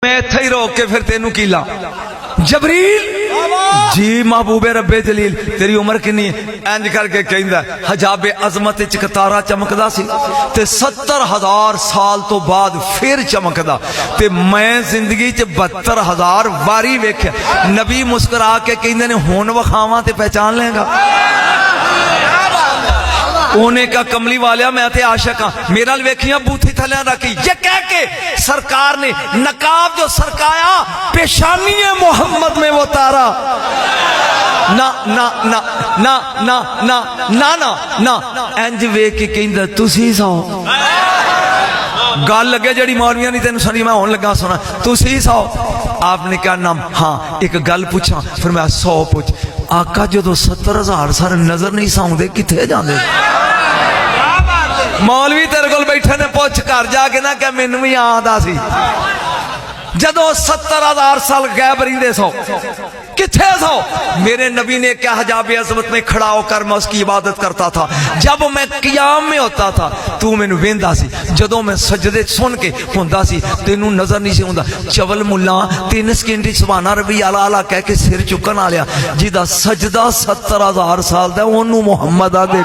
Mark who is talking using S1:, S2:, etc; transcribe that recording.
S1: मैं इत्थे ही रोक के फिर तेनू की ला जबरील जी महबूबे रब्बे जलील तेरी उम्र किन्नी इंज करके कहंदा हजाबे अजमत च तारा चमकदा सी ते 70,000 साल तो बाद फिर चमकदा ते मैं जिंदगी च 72,000 वारी वेख्या। नबी मुस्कुरा के कहंदे ने हुण वखावां ते पहचान लेगा। उन्हें का कमली वालिया मैं ते आशिक हाँ मेरा वेखिया बूथी थलिया रखी ये कह के सरकार ने नकाब जो सरकाया पेशानी मोहम्मद में वो तारा ना ना ना ना ना ना ना ना ना इंज वेख के कहंदा तुसी सौ गल लगे जड़ी मौलवियां नहीं तेन सुनी मैं होने लगा सुना तुसी सौ आपने क्या नाम हाँ एक गल पूछा फिर मैं 100 पूछ आका जो 70,000 सारे नजर नहीं साउंदे किथे जांदे मौलवी तेरे को बैठे ने पुछ घर जाके ना क्या मैनू भी आंदा सी जदों 70,000 साल गैब रहिंदे सो किथे सो मेरे नबी ने क्या हजाबे अज़मत में खड़ा होकर मैं उसकी इबादत करता था। जब मैं क़ियाम में होता था तू मैनू वेंदा सी जदों मैं सजदे सुन के हुंदा सी तेनू नजर नहीं सी हुंदा। चवल मुल्ला 3 सेकंड सुभाना रबी आला आला कह के सिर चुकन वालिया जिदा सजदा 70,000 साल दा ओनू मुहम्मद आ दे